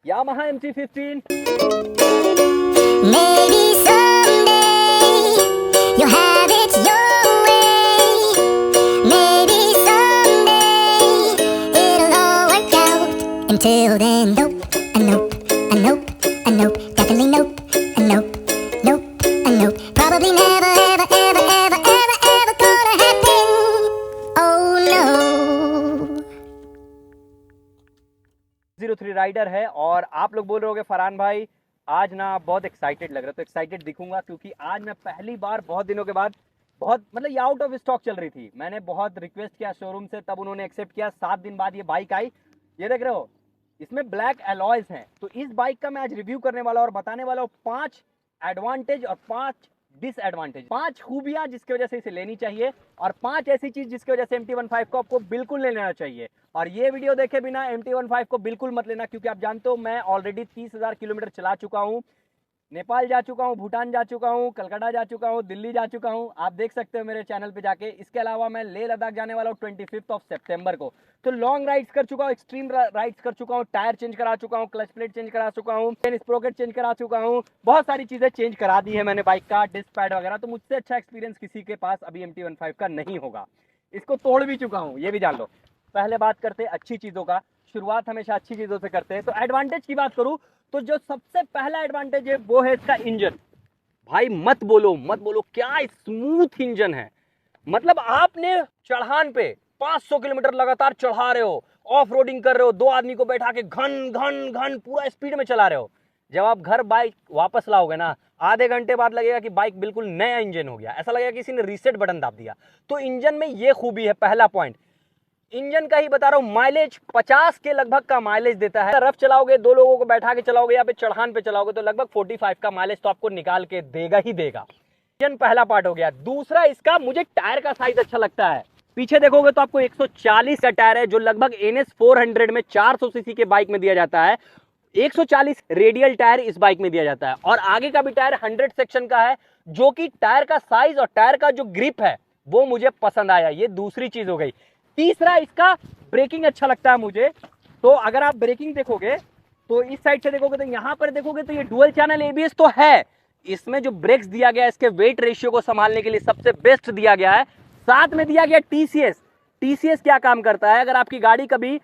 Yamaha MT-15. Maybe someday you'll have it your way. Maybe someday it'll all work out. Until then, nope, and nope, and nope, and nope, definitely nope, and nope, nope, and nope. Probably never, ever, ever, ever, ever, ever gonna happen. Oh no. 03 rider है और आप लोग बोल रहे होगे फरहान भाई आज ना आप बहुत एक्साइटेड लग रहे हो। तो एक्साइटेड दिखूंगा क्योंकि आज मैं पहली बार बहुत दिनों के बाद बहुत मतलब ये आउट ऑफ स्टॉक चल रही थी। मैंने बहुत रिक्वेस्ट किया शोरूम से, तब उन्होंने एक्सेप्ट किया। 7 दिन बाद ये बाइक आई। ये देख रहे हो, इसमें ब्लैक एलॉयज हैं। तो इस बाइक का मैं आज रिव्यू करने वाला और बताने वाला हूँ 5 एडवांटेज और 5 डिसएडवांटेज, 5 खूबियां जिसकी वजह से इसे लेनी चाहिए और 5 ऐसी चीज जिसकी वजह से MT-15 को आपको बिल्कुल नहीं लेना चाहिए। और ये वीडियो देखे बिना MT-15 को बिल्कुल मत लेना, क्योंकि आप जानते हो मैं ऑलरेडी 30,000 किलोमीटर चला चुका हूँ। नेपाल जा चुका हूँ, भूटान जा चुका हूँ, कलकत्ता जा चुका हूँ, दिल्ली जा चुका हूँ। आप देख सकते हो मेरे चैनल पे जाके। इसके अलावा मैं लेह लद्दाख जाने वाला हूँ 25 सितंबर को। तो लॉन्ग राइड्स कर चुका हूँ, एक्सट्रीम राइड्स कर चुका हूँ, टायर चेंज करा चुका हूँ, क्लच प्लेट चेंज करा चुका हूँ, स्प्रोकेट चेंज करा चुका हूँ। बहुत सारी चीजें चेंज करा दी है मैंने बाइक का, डिस्क पैड वगैरह। तो मुझसे अच्छा एक्सपीरियंस किसी के पास अभी MT-15 का नहीं होगा। इसको तोड़ भी चुका हूँ, ये भी जान लो। पहले बात करते हैं अच्छी चीजों का। शुरुआत हमेशा अच्छी चीजों से करते हैं। तो एडवांटेज की बात करूं तो जो सबसे पहला एडवांटेज है वो है इसका इंजन। भाई मत बोलो मत बोलो, क्या स्मूथ इंजन है। मतलब आपने चढ़ान पे 500 किलोमीटर लगातार चढ़ा रहे हो, ऑफ रोडिंग कर रहे हो, 2 आदमी को बैठा के घन घन घन पूरा स्पीड में चला रहे हो। जब आप घर बाइक वापस लाओगे ना, आधे घंटे बाद लगेगा कि बाइक बिल्कुल नया इंजन हो गया। ऐसा लगेगा किसी ने रीसेट बटन दाब दिया। तो इंजन में ये खूबी है, पहला पॉइंट। इंजन का ही बता रहा हूं, माइलेज 50 के लगभग का माइलेज देता है। रफ चलाओगे, 2 लोगों को बैठा के चलाओगे या फिर चढ़ान पे चलाओगे तो लगभग 45 का माइलेज तो आपको निकाल के देगा ही देगा। इंजन पहला पार्ट हो गया। दूसरा, इसका मुझे टायर का साइज अच्छा लगता है। पीछे देखोगे तो आपको 140 का टायर है, जो लगभग NS 400 में 400 सीसी के बाइक में दिया जाता है। 140 रेडियल टायर इस बाइक में दिया जाता है। और आगे का भी टायर 100 सेक्शन का है, जो कि टायर का साइज और टायर का जो ग्रिप है वो मुझे पसंद आया। ये दूसरी चीज हो गई। तीसरा, इसका ब्रेकिंग अच्छा लगता है मुझे। तो अगर आप ब्रेकिंग देखोगे तो इस साइड से देखोगे तो यहां पर देखोगे तो ये डुअल चैनल ABS तो है। इसमें जो ब्रेक्स दिया गया है इसके वेट रेशियो को संभालने के लिए सबसे बेस्ट दिया गया है। साथ में दिया गया TCS क्या काम करता है, अगर आपकी गाड़ी कभी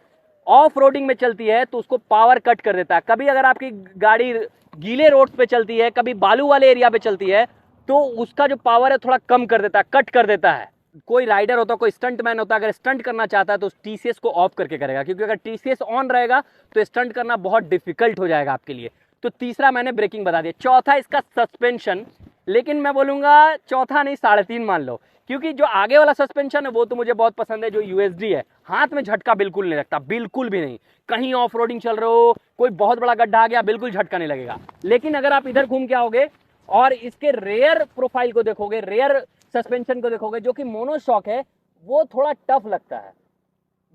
ऑफ रोडिंग में चलती है तो उसको पावर कट कर देता है। कभी अगर आपकी गाड़ी गीले रोड पे चलती है, कभी बालू वाले एरिया पे चलती है, तो उसका जो पावर है थोड़ा कम कर देता है, कट कर देता है। कोई राइडर होता है, कोई स्टंट मैन होता है, अगर स्टंट करना चाहता है तो TCS को ऑफ करके करेगा, क्योंकि अगर TCS ऑन रहेगा तो स्टंट करना बहुत डिफिकल्ट हो जाएगा आपके लिए। तो तीसरा मैंने ब्रेकिंग बता दिया। चौथा, इसका सस्पेंशन। लेकिन मैं बोलूंगा चौथा नहीं, 3.5 मान लो, क्योंकि जो आगे वाला सस्पेंशन है वो तो मुझे बहुत पसंद है, जो USD है। हाथ में झटका बिल्कुल नहीं लगता, बिल्कुल भी नहीं। कहीं ऑफ रोडिंग चल रहे हो, कोई बहुत बड़ा गड्ढा आ गया, बिल्कुल झटका नहीं लगेगा। लेकिन अगर आप इधर घूम के आओगे और इसके रेयर प्रोफाइल को देखोगे, रेयर सस्पेंशन को देखोगे, जो कि मोनोशॉक है, वो थोड़ा टफ लगता है।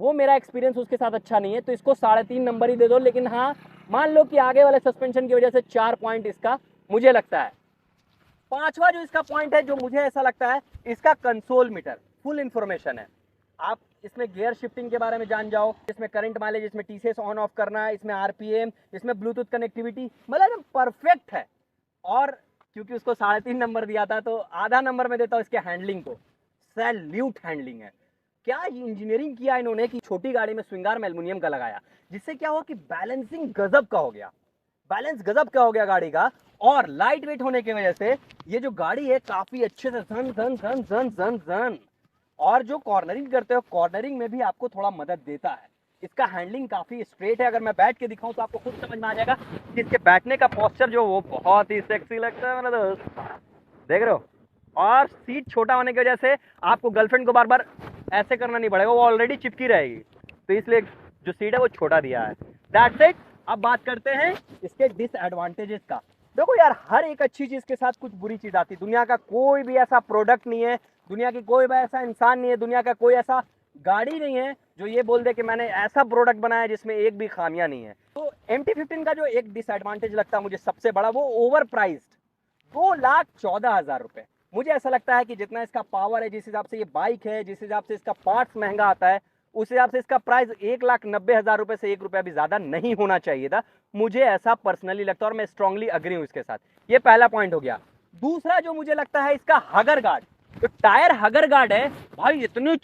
वो मेरा एक्सपीरियंस उसके साथ अच्छा नहीं है, तो इसको 3.5 नंबर ही दे दो। लेकिन हाँ, मान लो कि आगे वाले सस्पेंशन की वजह से 4 पॉइंट इसका मुझे लगता है। पांचवा जो इसका पॉइंट है, जो मुझे ऐसा लगता है, इसका कंसोल मीटर फुल इंफॉर्मेशन है। आप इसमें गियर शिफ्टिंग के बारे में जान जाओ, इसमें करंट माइलेज, इसमें TCS ऑन ऑफ करना, इसमें RPM, इसमें ब्लूटूथ कनेक्टिविटी, मतलब परफेक्ट है। और क्योंकि उसको 3.5 नंबर दिया था तो आधा नंबर में देता हूँ इसके हैंडलिंग को। सैल्यूट हैंडलिंग है। क्या इंजीनियरिंग किया इन्होंने कि छोटी गाड़ी में स्विंग आर्म एल्युमिनियम का लगाया, जिससे क्या हुआ कि बैलेंसिंग गजब का हो गया, बैलेंस गजब का हो गया गाड़ी का। और लाइट वेट होने की वजह से ये जो गाड़ी है काफी अच्छे से जन जन जन जन जन जन, और जो कॉर्नरिंग करते हो, कॉर्नरिंग में भी आपको थोड़ा मदद देता है। इसका हैंडलिंग काफी स्ट्रेट है। अगर मैं बैठ के दिखाऊं तो आपको खुद समझ में आ जाएगा कि इसके बैठने का पोस्चर जो वो बहुत ही सेक्सी लगता है मेरा दोस्त। देख रहे हो। और सीट छोटा होने की वजह से आपको गर्लफ्रेंड को बार बार ऐसे करना नहीं पड़ेगा, वो ऑलरेडी चिपकी रहेगी। तो इसलिए जो सीट है वो छोटा दिया है। That's it. अब बात करते हैं इसके डिसएडवांटेजेस का। देखो यार, हर एक अच्छी चीज के साथ कुछ बुरी चीज आती है। दुनिया का कोई भी ऐसा प्रोडक्ट नहीं है, दुनिया की कोई भी ऐसा इंसान नहीं है, दुनिया का कोई ऐसा गाड़ी नहीं है जो ये बोल दे कि मैंने ऐसा प्रोडक्ट बनाया जिसमें एक भी खामियां नहीं है। तो MT-15 का जो एक डिसएडवांटेज लगता है मुझे सबसे बड़ा, वो ओवर प्राइस्ड 2,14,000 रुपए। मुझे ऐसा लगता है कि जितना इसका पावर है, जिस हिसाब से ये बाइक है, जिस हिसाब से इसका पार्ट्स महंगा आता है, उस हिसाब से इसका प्राइस 1,90,000 रुपए से 1 रुपया भी ज्यादा नहीं होना चाहिए था, मुझे ऐसा पर्सनली लगता है और मैं स्ट्रांगली अग्री हूं इसके साथ। ये पहला पॉइंट हो गया। दूसरा जो मुझे लगता है इसका हगर गार्ड, जो टायर हगर गार्ड है भाई, इतने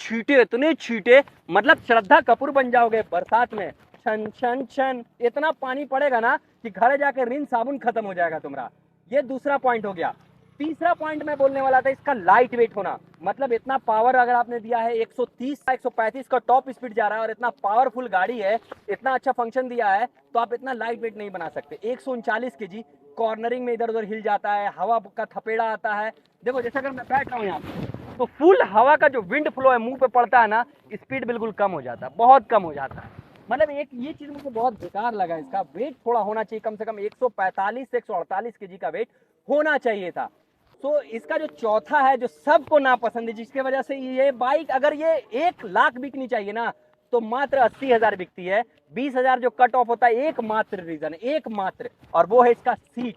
छींटे मतलब श्रद्धा कपूर बन जाओगे बरसात में, छन छन छन इतना पानी पड़ेगा ना कि घर जाके रिन साबुन खत्म हो जाएगा तुम्हारा। ये दूसरा पॉइंट हो गया। तीसरा पॉइंट मैं बोलने वाला था इसका लाइट वेट होना, मतलब इतना पावर अगर आपने दिया है 130 135 का टॉप स्पीड जा रहा है और इतना पावरफुल गाड़ी है, इतना अच्छा फंक्शन दिया है, तो आप इतना लाइट वेट नहीं बना सकते। 139 केजी, कॉर्नरिंग में इधर उधर हिल जाता है, हवा का थपेड़ा आता है। देखो जैसे अगर मैं बैठ रहा हूँ यहाँ पे, तो फुल हवा का जो विंड फ्लो है मुंह पे पड़ता है ना, स्पीड बिल्कुल कम हो जाता है, बहुत कम हो जाता है। मतलब एक ये चीज मुझे बहुत बेकार लगा, इसका वेट थोड़ा होना चाहिए, कम से कम 145 से 148 केजी का वेट होना चाहिए था। तो इसका जो चौथा है जो सबको नापसंद है, जिसकी वजह से ये बाइक अगर ये 1 लाख बिकनी चाहिए ना, तो मात्र 80,000 बिकती है। 20,000 जो कट ऑफ होता है, एकमात्र रीजन, एकमात्र, और वो है इसका सीट।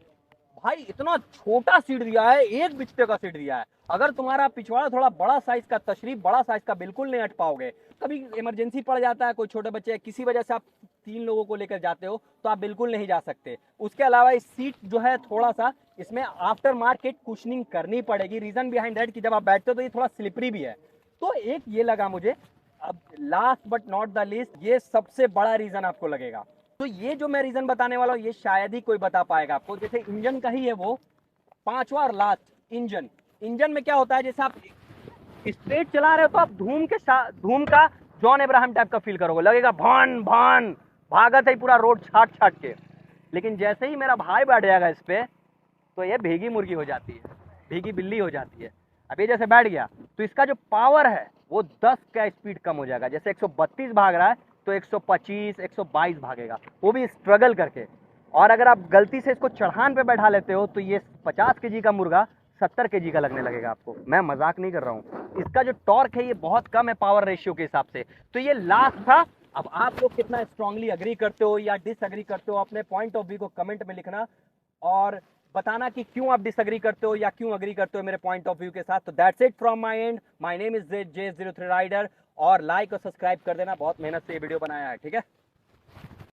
भाई इतना छोटा सीट दिया है, 1 बिस्ते का सीट दिया है। अगर तुम्हारा पिछवाड़ा थोड़ा बड़ा साइज का, तशरीफ बड़ा साइज का, बिल्कुल नहीं हट पाओगे। कभी इमरजेंसी पड़ जाता है, कोई छोटे बच्चे, किसी वजह से आप 3 लोगों को लेकर जाते हो, तो आप बिल्कुल नहीं जा सकते। उसके अलावा इस सीट जो है थोड़ा सा इसमें आफ्टर मार्केट कुशनिंग करनी पड़ेगी। रीजन बिहाइंड दैट कि जब आप बैठते हो तो ये थोड़ा स्लिपरी भी है। तो एक ये लगा मुझे। अब last but not the least, ये सबसे बड़ा रीजन आपको लगेगा। तो ये जो मैं रीजन बताने वाला हूँ, ये शायद ही कोई बता पाएगा आपको। जैसे इंजन का ही है वो, पांचवा और लास्ट इंजन। इंजन में क्या होता है, जैसे आप स्ट्रेट चला रहे हो तो आप धूम का जॉन अब्राहम टाइप का फील करोगे, लगेगा भान भान भागत है पूरा रोड छाट छाट के। लेकिन जैसे ही मेरा भाई बैठ जाएगा इस पे, तो ये भीगी मुर्गी हो जाती है, भीगी बिल्ली हो जाती है। अब ये जैसे बैठ गया तो इसका जो पावर है वो 10 का स्पीड कम हो जाएगा। जैसे 132 भाग रहा है तो 125 122 भागेगा, वो भी स्ट्रगल करके। और अगर आप गलती से इसको चढ़ान पे बैठा लेते हो तो ये 50 केजी का मुर्गा 70 केजी का लगने लगेगा आपको। मैं मजाक नहीं कर रहा हूँ। इसका जो टॉर्क है ये बहुत कम है पावर रेशियो के हिसाब से। तो ये लास्ट था। अब आप लोग कितना स्ट्रांगली अग्री करते हो या डिसअग्री करते हो, अपने पॉइंट ऑफ व्यू को कमेंट में लिखना और बताना कि क्यों आप डिसअग्री करते हो या क्यों अग्री करते हो मेरे पॉइंट ऑफ व्यू के साथ। तो that's it from my end. My name is J03 rider, और लाइक और सब्सक्राइब कर देना, बहुत मेहनत से ये वीडियो बनाया है, ठीक है।